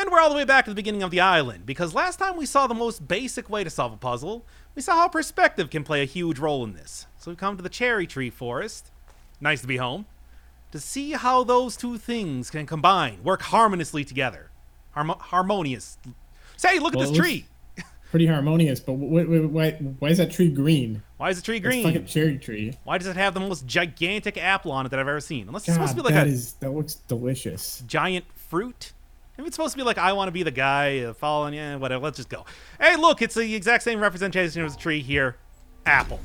And we're all the way back to the beginning of the island, because last time we saw the most basic way to solve a puzzle. We saw how perspective can play a huge role in this. So we come to the cherry tree forest, nice to be home, to see how those two things can combine, work harmoniously together. Harmonious. Say, look at this tree! Pretty harmonious, but why is that tree green? Why is the tree green? It's like a cherry tree. Why does it have the most gigantic apple on it that I've ever seen? Unless it's supposed to be like that looks delicious. Giant fruit? If it's supposed to be like, I want to be the guy following you, whatever, let's just go. Hey, look, it's the exact same representation of the tree here. Apple.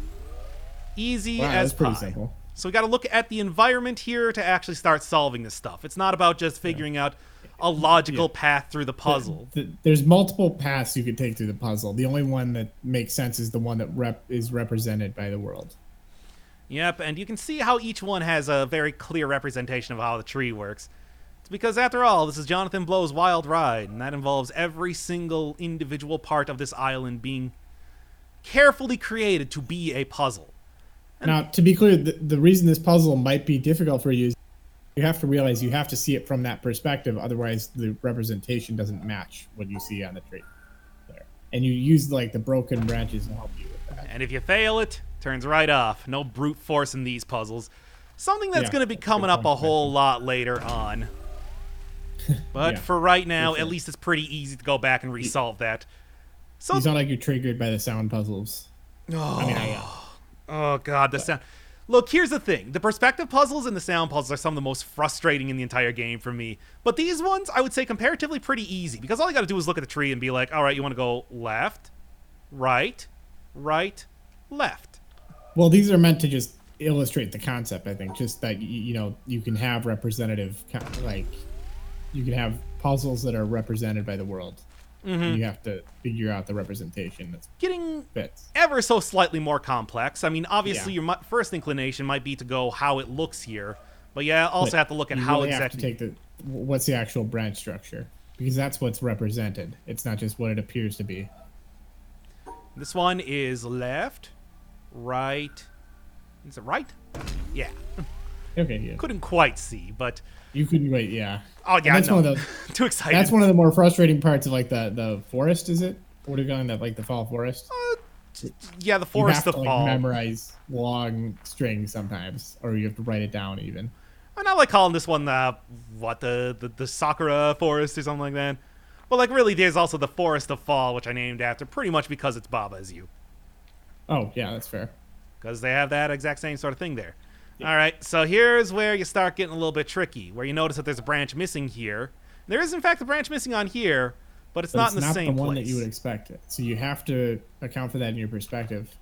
Easy as pie. That's pretty simple. So we got to look at the environment here to actually start solving this stuff. It's not about just figuring out a logical path through the puzzle. There's multiple paths you could take through the puzzle. The only one that makes sense is the one that is represented by the world. Yep, and you can see how each one has a very clear representation of how the tree works. It's because, after all, this is Jonathan Blow's Wild Ride, and that involves every single individual part of this island being carefully created to be a puzzle. Now, to be clear, the reason this puzzle might be difficult for you is you have to realize you have to see it from that perspective. Otherwise, the representation doesn't match what you see on the tree there. And you use like the broken branches to help you with that. And if you fail it, turns right off. No brute force in these puzzles. Something that's going to be coming up a whole lot later on. But for right now, at least it's pretty easy to go back and resolve that. So it's not like you're triggered by the sound puzzles. Oh, God, the sound. Look, here's the thing. The perspective puzzles and the sound puzzles are some of the most frustrating in the entire game for me. But these ones, I would say, comparatively pretty easy. Because all you got to do is look at the tree and be like, all right, you want to go left, right, right, left. Well, these are meant to just illustrate the concept, I think. Just that, you can have representative, like, you can have puzzles that are represented by the world. Mm-hmm. You have to figure out the representation that's getting ever so slightly more complex. I mean, obviously, your first inclination might be to go how it looks here, but also have to look at how exactly. Have to take what's the actual branch structure, because that's what's represented. It's not just what it appears to be. This one is left, right. Is it right? Yeah. Okay. Yeah. Couldn't quite see, but. You couldn't wait, yeah. Oh yeah, that's one of the too excited. That's one of the more frustrating parts of like the forest. Is it? What are you calling that? Like the fall forest? Yeah, the forest. You have to fall. Memorize long strings sometimes, or you have to write it down even. And I like calling this one the Sakura forest or something like that. But like really, there's also the Forest of Fall, which I named after pretty much because it's Baba is You. Oh yeah, that's fair. Because they have that exact same sort of thing there. All right, so here's where you start getting a little bit tricky, where you notice that there's a branch missing here. There is, in fact, a branch missing on here, but it's not in the same place. It's not the one that you would expect. So you have to account for that in your perspective.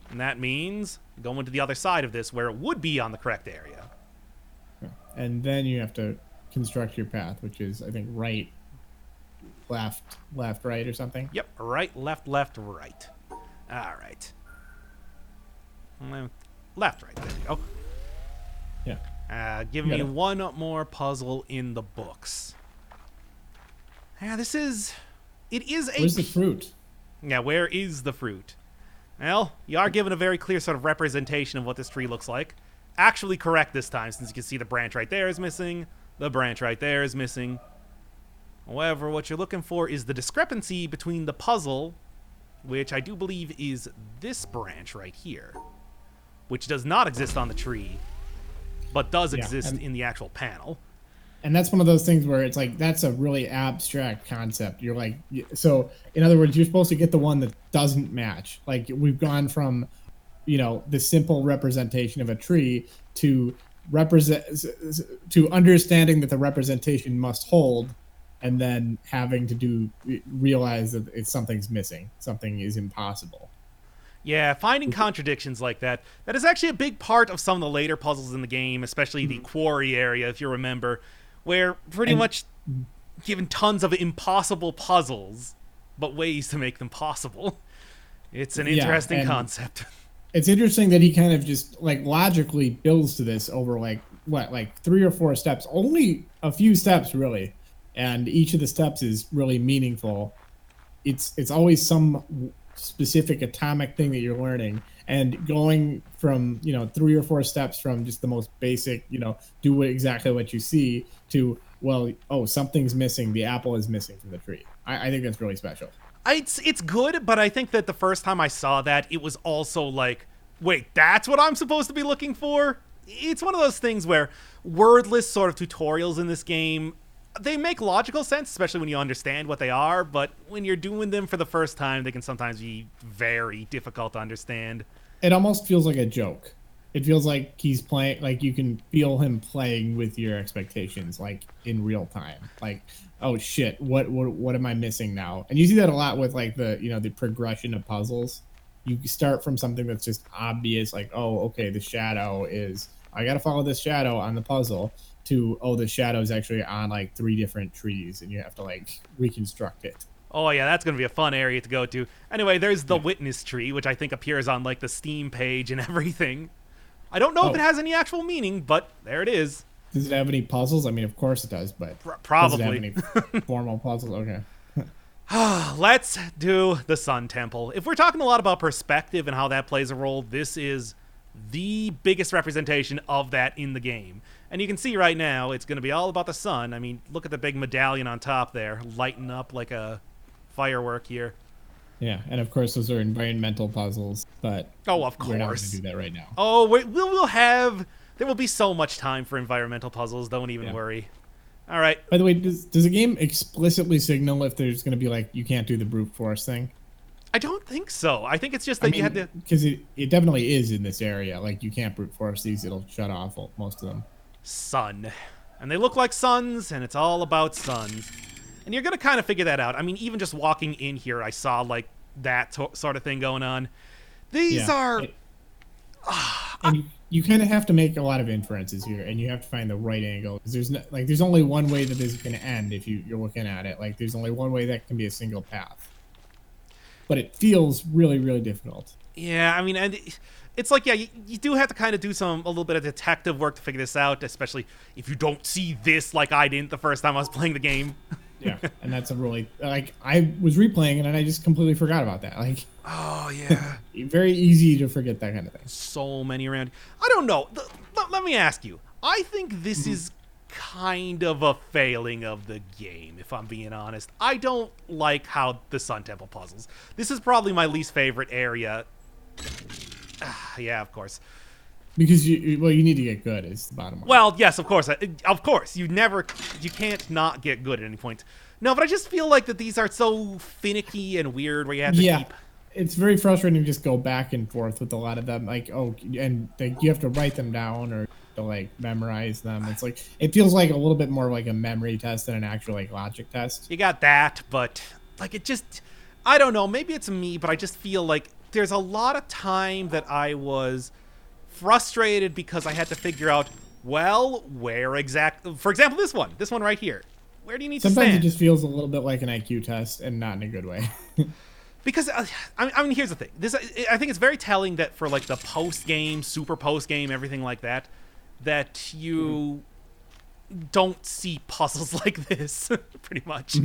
And that means going to the other side of this, where it would be on the correct area. And then you have to construct your path, which is, I think, right, left, right, or something. Yep, right, left, right. All right. Left, right. There we go. Yeah. Give me one more puzzle in the books. Yeah, it is Where's the fruit? Yeah, where is the fruit? Well, you are given a very clear sort of representation of what this tree looks like. Actually correct this time, since you can see the branch right there is missing. The branch right there is missing. However, what you're looking for is the discrepancy between the puzzle, which I do believe is this branch right here, which does not exist on the tree, but does exist in the actual panel. And that's one of those things where it's like, that's a really abstract concept. You're like, so in other words, you're supposed to get the one that doesn't match. Like we've gone from, the simple representation of a tree to understanding that the representation must hold, and then having to realize that something's missing. Something is impossible. Yeah, finding contradictions like that is actually a big part of some of the later puzzles in the game, especially the quarry area, if you remember, where pretty much given tons of impossible puzzles, but ways to make them possible. It's an interesting concept. It's interesting that he kind of just like logically builds to this over like 3 or 4 steps, only a few steps really, and each of the steps is really meaningful. It's always some specific atomic thing that you're learning, and going from 3 or 4 steps from just the most basic do exactly what you see to well, oh, something's missing. The apple is missing from the tree. I think that's really special. It's good, but I think that the first time I saw that, it was also like, wait, that's what I'm supposed to be looking for? It's one of those things where wordless sort of tutorials in this game, they make logical sense, especially when you understand what they are, but when you're doing them for the first time, they can sometimes be very difficult to understand. It almost feels like a joke. It feels like he's playing, like you can feel him playing with your expectations, like in real time. Like, oh shit, what am I missing now? And you see that a lot with like the progression of puzzles. You start from something that's just obvious, like, oh, okay, the shadow is, I gotta follow this shadow on the puzzle, to, oh, the shadow is actually on like 3 different trees, and you have to like reconstruct it. Oh yeah, that's gonna be a fun area to go to. Anyway, there's the witness tree, which I think appears on like the Steam page and everything. I don't know if it has any actual meaning, but there it is. Does it have any puzzles? I mean, of course it does, but Probably. does it have any formal puzzles? Okay. Let's do the Sun Temple. If we're talking a lot about perspective and how that plays a role, this is the biggest representation of that in the game. And you can see right now, it's going to be all about the sun. I mean, look at the big medallion on top there, lighting up like a firework here. Yeah, and of course those are environmental puzzles, but oh, of we're not going course. to do that right now. Oh, we'll have... There will be so much time for environmental puzzles. Don't even worry. All right. By the way, does the game explicitly signal if there's going to be like, you can't do the brute force thing? I don't think so. I think it's just that you had to... Because it definitely is in this area. Like, you can't brute force these. It'll shut off most of them. Sun. And they look like suns, and it's all about suns. And you're going to kind of figure that out. I mean, even just walking in here, I saw, like, that sort of thing going on. These are... And you kind of have to make a lot of inferences here, and you have to find the right angle. Because there's only one way that this is going to end if you're looking at it. Like, there's only one way that can be a single path. But it feels really, really difficult. Yeah, I mean, and it's like, yeah, you do have to kind of do a little bit of detective work to figure this out, especially if you don't see this like I didn't the first time I was playing the game. Yeah, and that's a really, like, I was replaying it and I just completely forgot about that. Like, oh yeah, very easy to forget that kind of thing. So many around. I don't know. Let me ask you. I think this is kind of a failing of the game, if I'm being honest. I don't like how the Sun Temple puzzles. This is probably my least favorite area. Yeah, of course. Because you need to get good is the bottom line. Well, yes, of course. Of course. You can't not get good at any point. No, but I just feel like that these are so finicky and weird where you have to keep... It's very frustrating to just go back and forth with a lot of them. Like, oh, and you have to write them down or to, like, memorize them. It's like, it feels like a little bit more like a memory test than an actual, like, logic test. You got that, but, like, it just... I don't know. Maybe it's me, but I just feel like there's a lot of time that I was frustrated because I had to figure out, well, where exactly... For example, this one right here. Where do you need to stand? Sometimes it just feels a little bit like an IQ test and not in a good way. Because, I mean, here's the thing. I think it's very telling that for, like, the post-game, super post-game, everything like that, that you don't see puzzles like this, pretty much.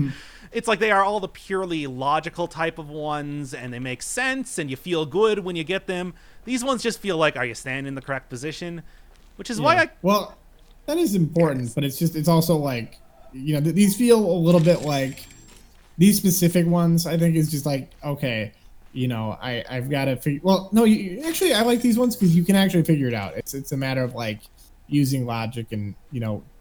It's like they are all the purely logical type of ones, and they make sense, and you feel good when you get them. These ones just feel like, are you standing in the correct position? Which is why I... Well, that is important, but it's also like, these feel a little bit like... These specific ones, I think, is just like, okay, I've got to figure... Well, no, actually, I like these ones because you can actually figure it out. It's a matter of, like, using logic and,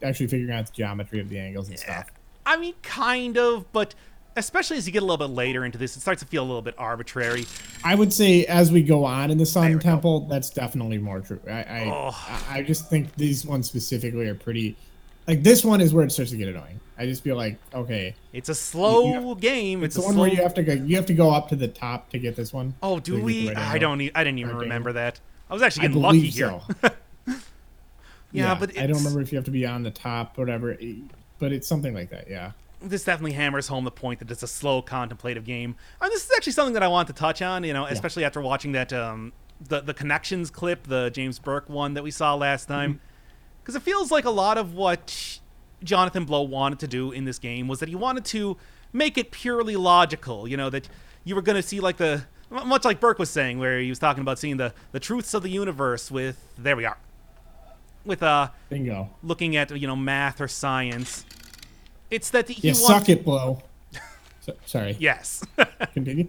actually figuring out the geometry of the angles and stuff. I mean, kind of, but especially as you get a little bit later into this, it starts to feel a little bit arbitrary. I would say as we go on in the Sun Temple, that's definitely more true. I just think these ones specifically are pretty... Like, this one is where it starts to get annoying. I just feel like, okay, it's a slow game. It's the one where you have to go up to the top to get this one. Oh, do we? I didn't even remember that. I was actually getting lucky here. Yeah, but I don't remember if you have to be on the top or whatever, but it's something like that. Yeah. This definitely hammers home the point that it's a slow, contemplative game. I mean, this is actually something that I want to touch on. Especially after watching that the Connections clip, the James Burke one that we saw last time. Because it feels like a lot of what Jonathan Blow wanted to do in this game was that he wanted to make it purely logical, that you were going to see like much like Burke was saying, where he was talking about seeing the truths of the universe with, there we are, with bingo, looking at, math or science. It's that he Yeah, wants suck to, it, blow. Sorry. yes. Continue.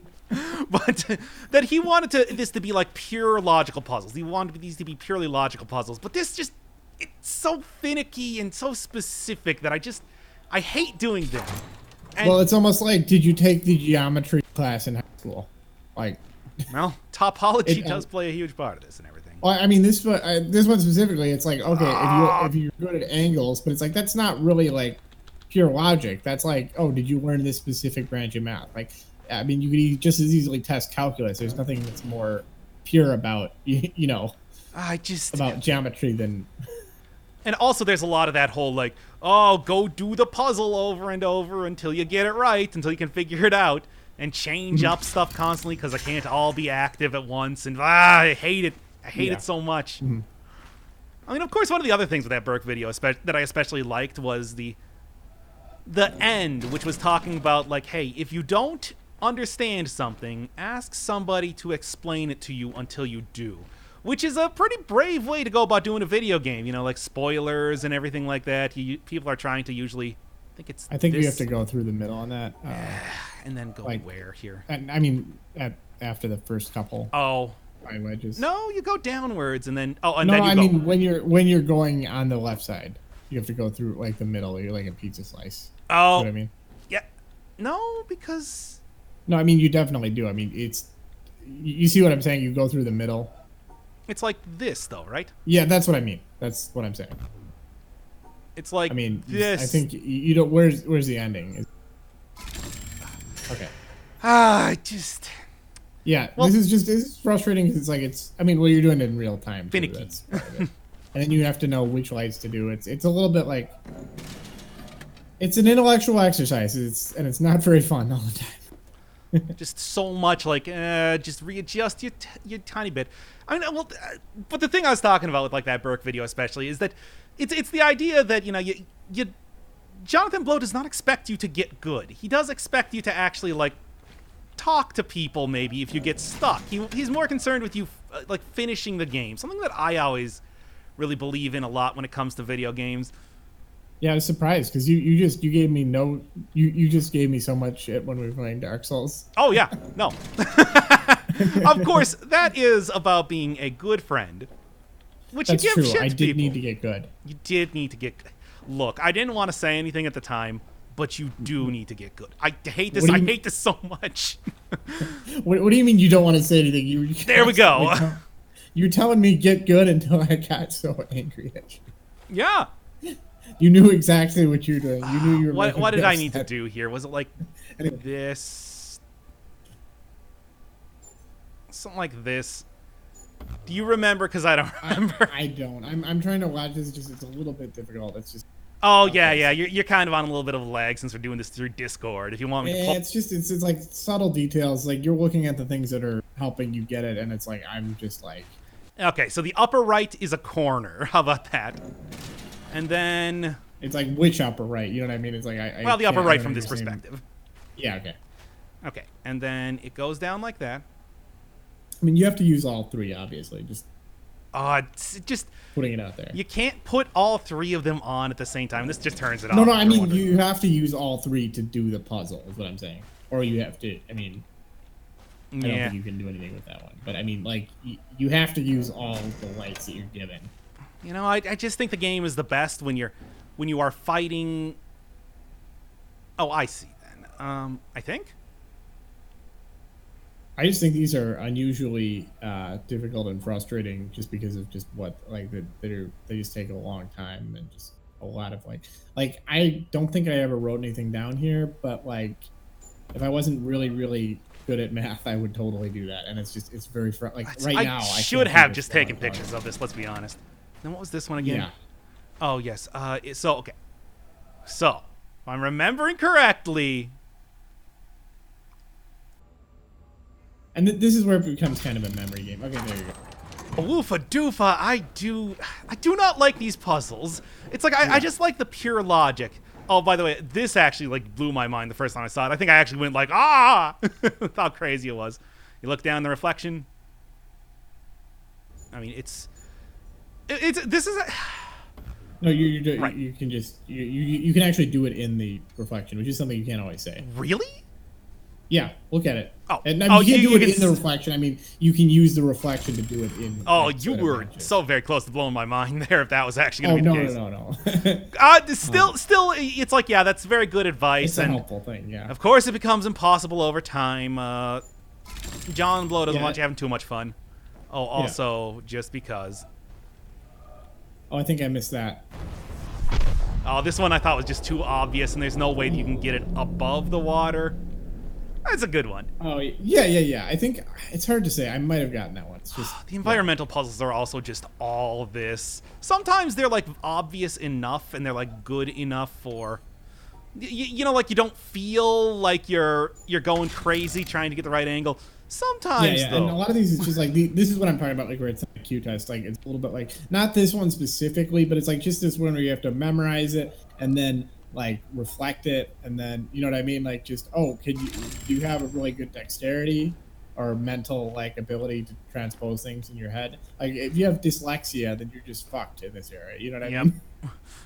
But that he wanted this to be like pure logical puzzles. He wanted these to be purely logical puzzles. But this just, it's so finicky and so specific that I hate doing them. And, Well, it's almost like, did you take the geometry class in high school? Like, well, topology It, does play a huge part of this and everything. well, I mean, this one specifically, it's like, okay, if you're good at angles, but it's like that's not really like pure logic. That's like, oh, did you learn this specific branch of math? Like, I mean, you could just as easily test calculus. There's nothing that's more pure about you know about geometry than. And also, there's a lot of that whole like, oh, go do the puzzle over and over until you get it right, until you can figure it out, and change up stuff constantly because it can't all be active at once. And I hate it. I hate it so much. I mean, of course, one of the other things with that Burke video that I especially liked was the end, which was talking about like, hey, if you don't understand something, ask somebody to explain it to you until you do. Which is a pretty brave way to go about doing a video game, you know, like spoilers and everything like that. People are trying to usually, I think you have to go through the middle on that. And then go like, where here? I mean, after the first couple. Oh. Eye wedges. No, you go downwards and then, no, then you I go. mean when you're going on the left side, you have to go through like the middle. You're like a pizza slice. Oh. You know what I mean? Yeah. No, because. No, I mean you definitely do. I mean you see what I'm saying? You go through the middle. It's like this, though, right? Yeah, that's what I mean. That's what I'm saying. It's like I mean, this. I think you don't. Where's the ending? Okay. I just. Yeah, Well, this is frustrating because it's like I mean, well, you're doing it in real time. Too, finicky. that's part of it. And then you have to know which lights to do. It's a little bit like. It's an intellectual exercise. It's not very fun all the time. Just so much like just readjust your tiny bit. I mean, well, but the thing I was talking about with like that Burke video especially is that it's the idea that you Jonathan Blow does not expect you to get good. He does expect you to actually like talk to people maybe if you get stuck. He's more concerned with you like finishing the game. Something that I always really believe in a lot when it comes to video games. Yeah, I was surprised because you gave me you just gave me so much shit when we were playing Dark Souls. Oh yeah, no. Of course, that is about being a good friend, which That's you give true. shit I to did people. need to get good. You did need to get. Look, I didn't want to say anything at the time, but you do need to get good. I hate this. I hate this so much. What do you mean you don't want to say anything? There we go. You're telling me get good until I got so angry at you. Yeah. You knew exactly what you were doing. You knew you were. What did I need to upset. do here? Was it like Anyway. this? Something like this? Do you remember? Because I don't remember. I don't. I'm trying to watch this. It's a little bit difficult. It's just. Oh yeah. You're kind of on a little bit of a lag since we're doing this through Discord. If you want me to. It's like subtle details. Like you're looking at the things that are helping you get it, and it's like I'm just like. Okay, so the upper right is a corner. How about that? And then. It's like which upper right? You know what I mean? It's like Well, the upper right from this perspective. Yeah. Okay. Okay, and then it goes down like that. I mean, you have to use all three, obviously. Just Putting it out there. you can't put all three of them on at the same time. This just turns it off. No, if I you're mean wondering. you have to use all three to do the puzzle. Is what I'm saying. Or you have to. I mean, I don't Yeah. think you can do anything with that one. But I mean, like you have to use all the lights that you're given. You know, I just think the game is the best when you are fighting. Oh, I see. Then I think. I just think these are unusually difficult and frustrating, just because of just what like they just take a long time and just a lot of like I don't think I ever wrote anything down here, but like if I wasn't really good at math, I would totally do that. And it's very right now. I I should can't have do just this taken one. pictures of this. Let's be honest. Then what was this one again? Yeah. Oh yes. So okay. So if I'm remembering correctly. And this is where it becomes kind of a memory game. Okay, there you go. Woofa doofa, I do not like these puzzles. It's like I just like the pure logic. Oh, by the way, this actually like blew my mind the first time I saw it. I think I actually went like, ah! With how crazy it was. You look down the reflection. I mean, this is No, Right. you can just you can actually do it in the reflection, which is something you can't always say. Really? Yeah, look at it. Oh, And I oh, mean, you can't do you it can in the reflection. I mean, you can use the reflection to do it in. Oh, Like, you certain were matches. so very close to blowing my mind there. If that was actually Oh going to be no, the case. no. Still, it's like, yeah, that's very good advice. It's a And helpful thing, yeah. of course, it becomes impossible over time. John Blow doesn't Yeah. want you having too much fun. Oh, Yeah. also, just because. Oh, I think I missed that. Oh, this one I thought was just too obvious, and there's no way that you can get it above the water. That's a good one. Oh yeah. I think it's hard to say. I might have gotten that one. It's just The environmental puzzles are also just all this. Sometimes they're like obvious enough, and they're like good enough for, you know, like you don't feel like you're going crazy trying to get the right angle. Sometimes yeah. though. And a lot of these, it's just like this is what I'm talking about. Like where it's like a Q test. Like it's a little bit like not this one specifically, but it's like just this one where you have to memorize it and then like reflect it, and then you know what I mean. Like just do you have a really good dexterity or mental like ability to transpose things in your head? Like if you have dyslexia, then you're just fucked in this area. You know what I Yep. mean?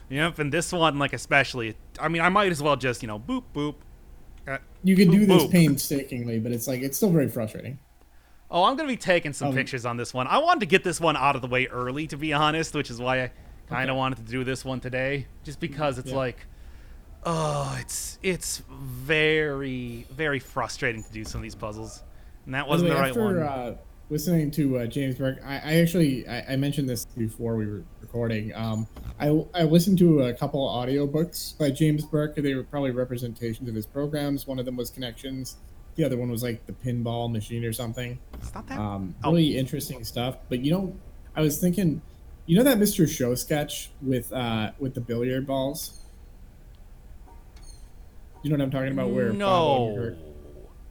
Yep, and this one, like, especially, I mean, I might as well just, boop, boop. You can do this Boop. painstakingly, but it's like it's still very frustrating. Oh, I'm going to be taking some Um, pictures on this one. I wanted to get this one out of the way early, to be honest, which is why I kind of Okay. wanted to do this one today. Just because it's Yeah. like, oh, it's very, very frustrating to do some of these puzzles. And that By the wasn't way, the right after one. listening to James Burke, I actually I mentioned this before we were recording. I listened to a couple of audiobooks by James Burke. They were probably representations of his programs. One of them was Connections. The other one was like the Pinball Machine or something. It's not that. Really interesting stuff. But I was thinking, that Mr. Show sketch with the billiard balls. You know what I'm talking about? Where Bob Odenkirk. No.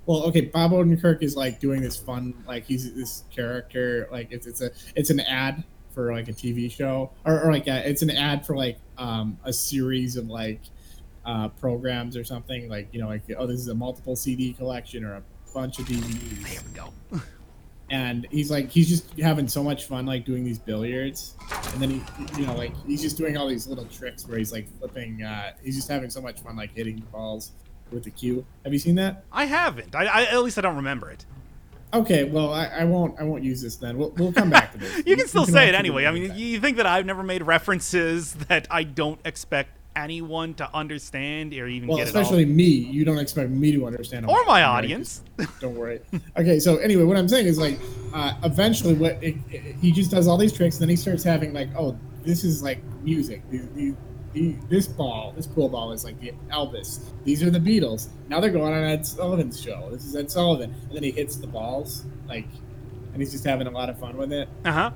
Well, okay, Bob Odenkirk is like doing this fun, like he's this character, like it's an ad for like a TV show, or like it's an ad for like a series of like programs or something, like like this is a multiple CD collection or a bunch of DVDs. There we go. And he's just having so much fun like doing these billiards, and then he's just doing all these little tricks where he's like flipping. He's just having so much fun like hitting the balls with the cue. Have you seen that? I haven't. I at least I don't remember it. Okay, well I won't use this then. We'll come back to this. You can still say it watch anyway. I mean, later. you think that I've never made references that I don't expect anyone to understand or even Well, get it all? especially me. You don't expect me to understand. Or my Right? audience. Don't worry. Okay, so anyway, what I'm saying is like, eventually, he just does all these tricks, and then he starts having like, oh, this is like music. This pool ball is like the Elvis. These are the Beatles. Now they're going on Ed Sullivan's show. This is Ed Sullivan, and then he hits the balls like, and he's just having a lot of fun with it. Uh-huh.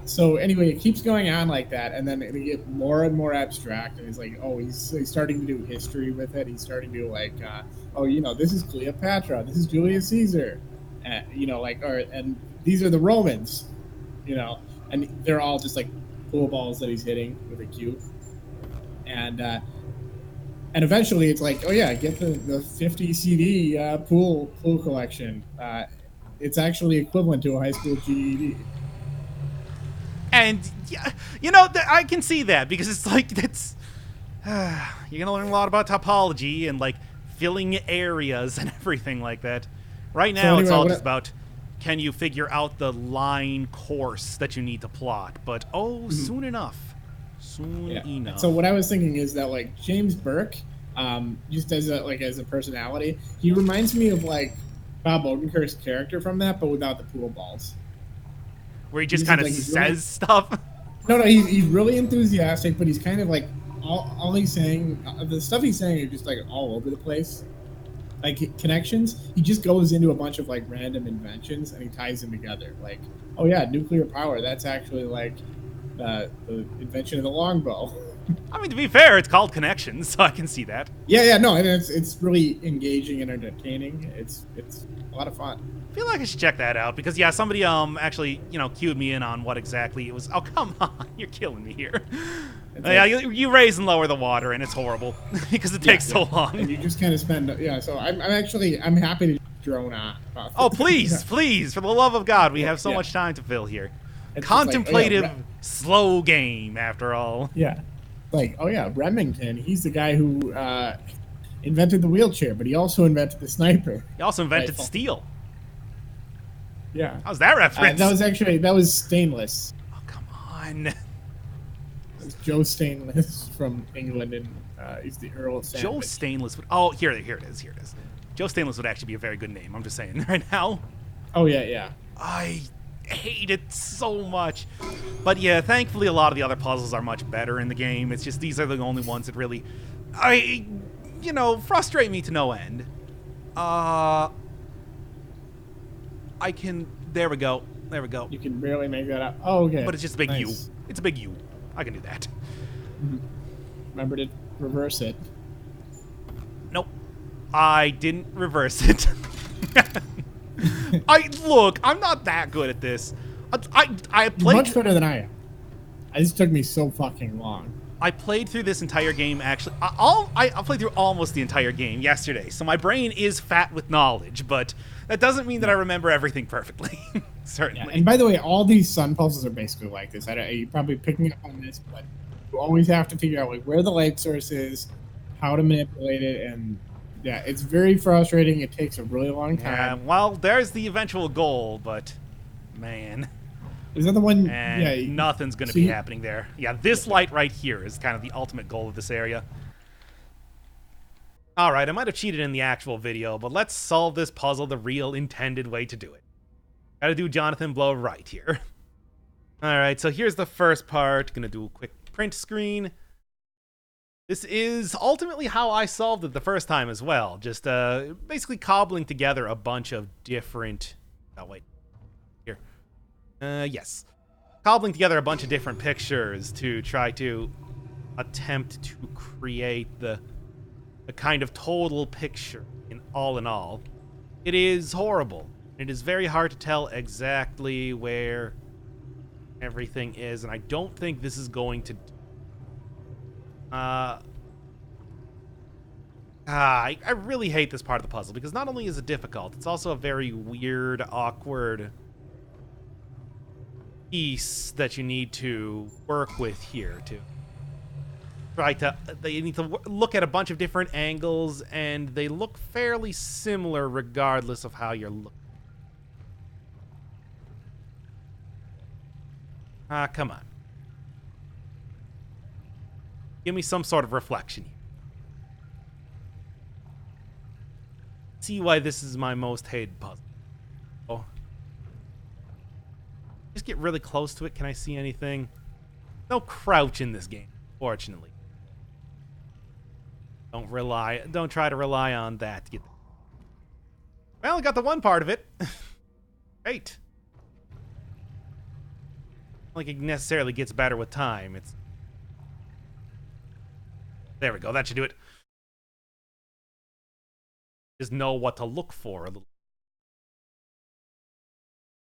So anyway, it keeps going on like that, and then they get more and more abstract. And he's like, oh, he's starting to do history with it. He's starting to do like, this is Cleopatra, this is Julius Caesar, and these are the Romans, and they're all just like pool balls that he's hitting with a cue, and eventually it's like, oh yeah, get the 50 CD pool collection. It's actually equivalent to a high school GED. And yeah, I can see that because it's like that's you're gonna learn a lot about topology and like filling areas and everything like that. Right now, it's anyway, all what just about can you figure out the line course that you need to plot. But soon enough, enough. So what I was thinking is that like James Burke, just as a personality, he reminds me of like Bob Odenkirk's character from that, but without the pool balls. Where he just he's kind of like- he's says really- stuff. No, he's really enthusiastic, but he's kind of like all he's saying, the stuff he's saying are just like all over the place. Like Connections, he just goes into a bunch of like random inventions and he ties them together. Like, oh yeah, nuclear power. That's actually like the invention of the longbow. I mean, to be fair, it's called Connections, so I can see that. Yeah, no, and it's really engaging and entertaining. It's a lot of fun. I feel like I should check that out because yeah, somebody actually cued me in on what exactly it was. Oh come on, you're killing me here. It's Yeah, like- you raise and lower the water and it's horrible because it takes so And long. you just kind of spend So I'm happy to drone on. About Oh this. please, please, for the love of God, we have so Yeah. much time to fill here. It's just like, Contemplative. slow game after all. Yeah. Like, oh yeah, Remington. He's the guy who invented the wheelchair, but he also invented the sniper. He also invented rifle. steel. Yeah. How's that reference? That was Stainless. Oh, come on. It was Joe Stainless from England, and he's the Earl of Sandwich. Joe Stainless would. Oh, here it is. Joe Stainless would actually be a very good name. I'm just saying right now. Oh yeah. I hate it so much. But yeah, thankfully a lot of the other puzzles are much better in the game. It's just these are the only ones that really, frustrate me to no end. There we go. You can barely make that up. Oh, okay. But it's just a big Nice. U. It's a big U. I can do that. Remember to reverse it. Nope. I didn't reverse it. I'm not that good at this. I played Much better than I am. This took me so fucking long. I played through this entire game actually. I played through almost the entire game yesterday, so my brain is fat with knowledge, but that doesn't mean that I remember everything perfectly. Certainly. Yeah, and by the way, all these sun puzzles are basically like this. You're probably picking up on this, but you always have to figure out like where the light source is, how to manipulate it, and yeah, it's very frustrating. It takes a really long time. Well, there's the eventual goal, but man. Is that the one? And Yeah. nothing's going to be happening there. Yeah, this light right here is kind of the ultimate goal of this area. Alright, I might have cheated in the actual video, but let's solve this puzzle the real intended way to do it. Gotta do Jonathan Blow right here. Alright, so here's the first part. Gonna do a quick print screen. This is ultimately how I solved it the first time as well. Just basically cobbling together a bunch of different... Oh, wait. Here. Yes. Cobbling together a bunch of different pictures to try to attempt to create the kind of total picture in all. It is horrible. It is very hard to tell exactly where everything is, and I don't think this is going to... I really hate this part of the puzzle, because not only is it difficult, it's also a very weird, awkward piece that you need to work with here, too. They need to look at a bunch of different angles, and they look fairly similar regardless of how you're looking. Come on. Give me some sort of reflection here. See why this is my most hated puzzle. Oh. Just get really close to it. Can I see anything? No crouch in this game, fortunately. Don't try to rely on that to get there. Well, I got the one part of it. Great. Like it necessarily gets better with time. There we go. That should do it. Just know what to look for a little.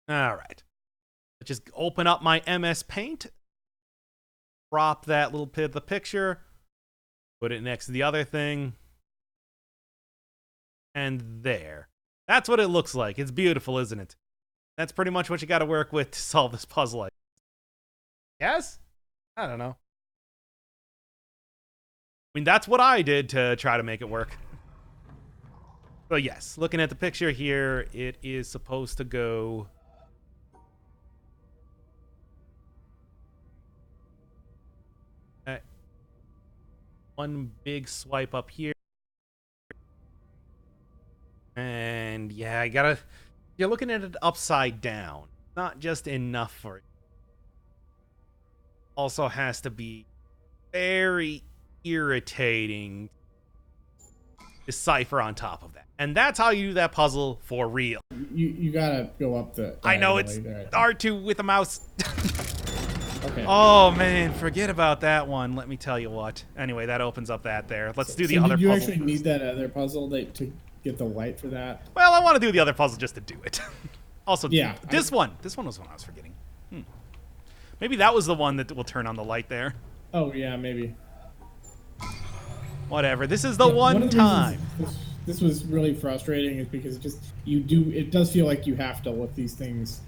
All right. Let's just open up my MS Paint. Crop that little bit of the picture. Put it next to the other thing. And there. That's what it looks like. It's beautiful, isn't it? That's pretty much what you got to work with to solve this puzzle. Yes? I don't know. I mean, that's what I did to try to make it work. But yes, looking at the picture here, it is supposed to go... one big swipe up here. And yeah, you're looking at it upside down. Not just enough for it. Also has to be very irritating to decipher on top of that. And that's how you do that puzzle for real. You gotta go up the... I know it's R2 with a mouse. Okay. Oh man, forget about that one. Let me tell you what. Anyway, that opens up that there. Let's do the other puzzle. Did you actually need that other puzzle to get the light for that? Well, I want to do the other puzzle just to do it. Also, yeah, this one was one I was forgetting. Maybe that was the one that will turn on the light there. Oh yeah, maybe. Whatever. This is the one time. This was really frustrating, is because it does feel like you have to look these things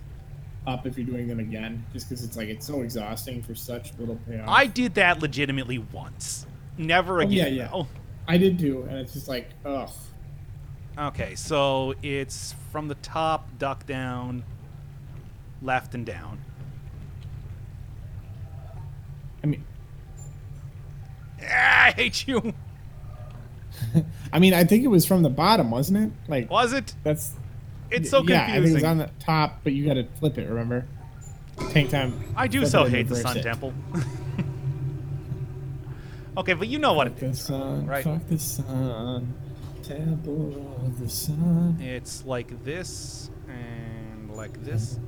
up if you're doing them again, just because it's like it's so exhausting for such little payoff. I did that legitimately once. Never Oh, yeah, again. yeah. Oh. I did too, and it's just like, ugh. Okay, so it's from the top, duck down, left and down. I mean, Ah, I hate you. I mean, I think it was from the bottom, wasn't it? Like, Was it? that's It's so yeah. I think it was confusing. on the top, but you got to flip it. Remember? Tank time. I do flip so it and hate the reverse Sun it. Temple. Okay, but you know what Fuck it the is, sun. right? Fuck the sun. Temple of the sun. It's like this and like this.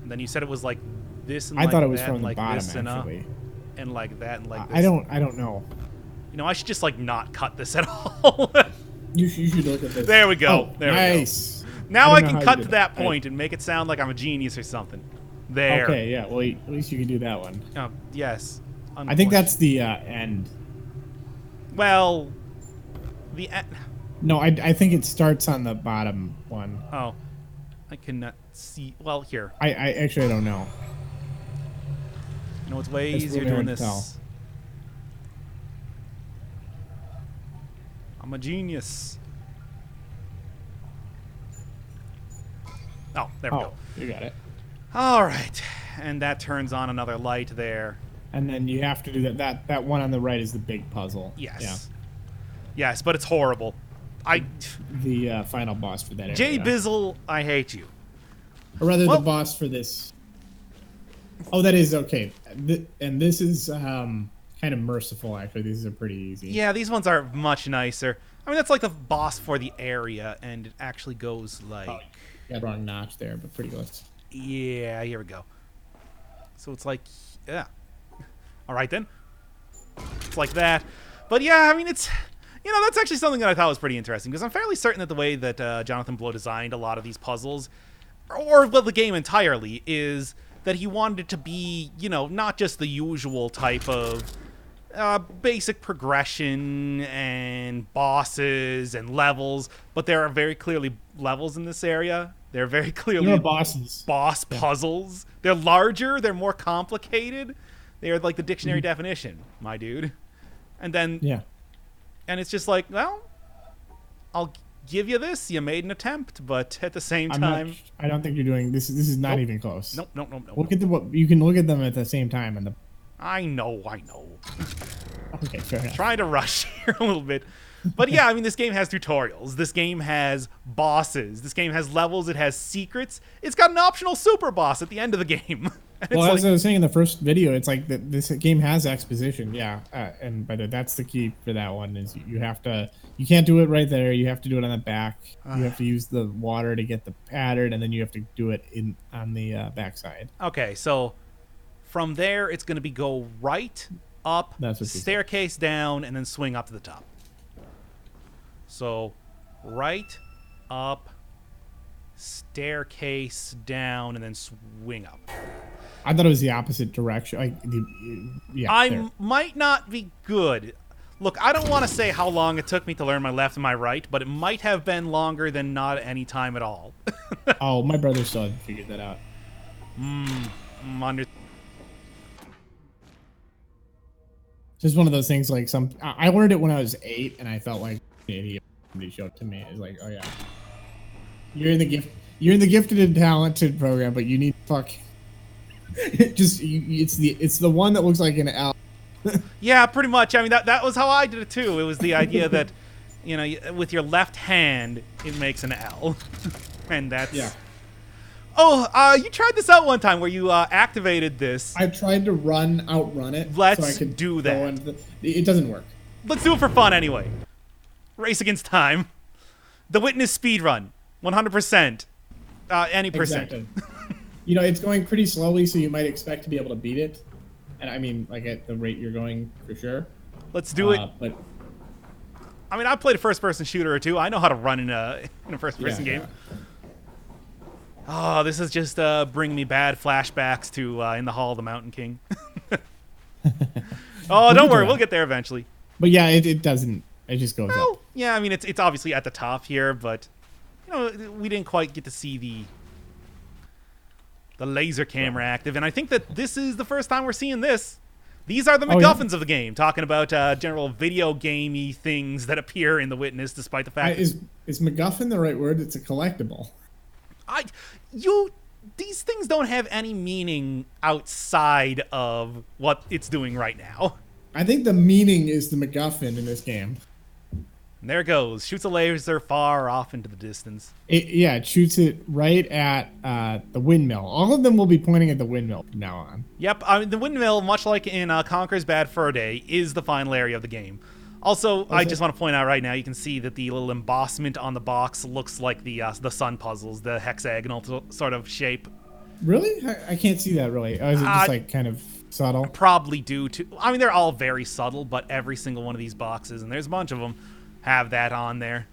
And then you said it was like this and I like thought it was that, from and the like bottom this actually. and like that and like this. I don't know. You know, I should just like not cut this at all. You should look at this. There we go. Oh, There we go. nice. Now don't I know can how you cut did to that. that point and make it sound like I'm a genius or something. There. Okay, yeah. Well, at least you can do that one. Yes. I think that's the end. Well, the No, I think it starts on the bottom one. oh, I cannot see. Well, here. I actually I don't know. You know, it's way It's easier really doing hard to this. I'm a genius. Oh, there we go. Oh, you got it. All right, and that turns on another light there. And then you have to do that. That one on the right is the big puzzle. Yes. Yeah. Yes, but it's horrible. The final boss for that area. Jay Bizzle, I hate you. Or rather, Well- the boss for this. Oh, that is okay. And this is kind of merciful, actually. These are pretty easy. Yeah, these ones are much nicer. I mean, that's like the boss for the area, and it actually goes like... Oh, got wrong notch there, but pretty close. Yeah, here we go. So it's like... Yeah. All right, then. It's like that. But yeah, I mean, it's... You know, that's actually something that I thought was pretty interesting, because I'm fairly certain that the way that Jonathan Blow designed a lot of these puzzles, or well, the game entirely, is that he wanted it to be, you know, not just the usual type of basic progression and bosses and levels, but there are very clearly levels in this area. There are very clearly There are bosses. boss puzzles. They're larger, they're more complicated. They're like the dictionary definition, my dude. And then Yeah. and it's just like, well, I'll give you this. You made an attempt, but at the same time, I don't think you're doing this. This is not Nope. even close. nope, nope, nope, nope. Look at what you can look at them at the same time, and the I know. okay, fair enough. Trying to rush here a little bit. But yeah, I mean, this game has tutorials. This game has bosses. This game has levels. It has secrets. It's got an optional super boss at the end of the game. And it's Well, as like, I was saying in the first video, it's like this game has exposition, yeah, but that's the key for that one is you have to, you can't do it right there. You have to do it on the back. You have to use the water to get the pattern, and then you have to do it on the backside. okay, so from there, it's going to be go right, up, That's what you said. staircase down, and then swing up to the top. So right, up, staircase down, and then swing up. I thought it was the opposite direction. Yeah, I there. might not be good. Look, I don't want to say how long it took me to learn my left and my right, but it might have been longer than not any time at all. Oh, my brother still hadn't figured that out. Under Just one of those things. Like I learned it when I was 8, and I felt like an idiot. Somebody showed it to me. It was like, oh yeah, you're in the gifted and talented program, but you need it's the one that looks like an L. Yeah, pretty much. I mean, that was how I did it too. It was the idea that, you know, with your left hand, it makes an L, and that's. Yeah. Oh, you tried this out one time where you activated this. I tried to outrun it. Let's so I could do go that. into it doesn't work. Let's do it for fun anyway. Race against time. The Witness speed run, 100%. Any percent. Exactly. You know, it's going pretty slowly, so you might expect to be able to beat it. And I mean, like at the rate you're going, for sure. Let's do it. But I mean, I've played a first-person shooter or two. I know how to run in a first-person game. Oh, this is just bringing me bad flashbacks to In the Hall of the Mountain King. Oh, don't worry, we'll get there eventually. But yeah, it doesn't. It just goes Well, up. yeah, I mean, it's obviously at the top here, but you know, we didn't quite get to see the the laser camera active, and I think that this is the first time we're seeing this. These are the Oh, yeah. MacGuffins of the game, talking about general video gamey things that appear in the Witness, despite the fact Is MacGuffin the right word? It's a collectible. these things don't have any meaning outside of what it's doing right now. I think the meaning is the MacGuffin in this game. And there it goes. Shoots a laser far off into the distance. It shoots it right at the windmill. All of them will be pointing at the windmill from now on. Yep, I mean, the windmill, much like in Conker's Bad Fur Day, is the final area of the game. Also, I just want to point out right now, you can see that the little embossment on the box looks like the sun puzzles, the hexagonal sort of shape. Really? I can't see that really. Or is it just like kind of subtle? Probably due to, I mean, they're all very subtle, but every single one of these boxes, and there's a bunch of them, have that on there.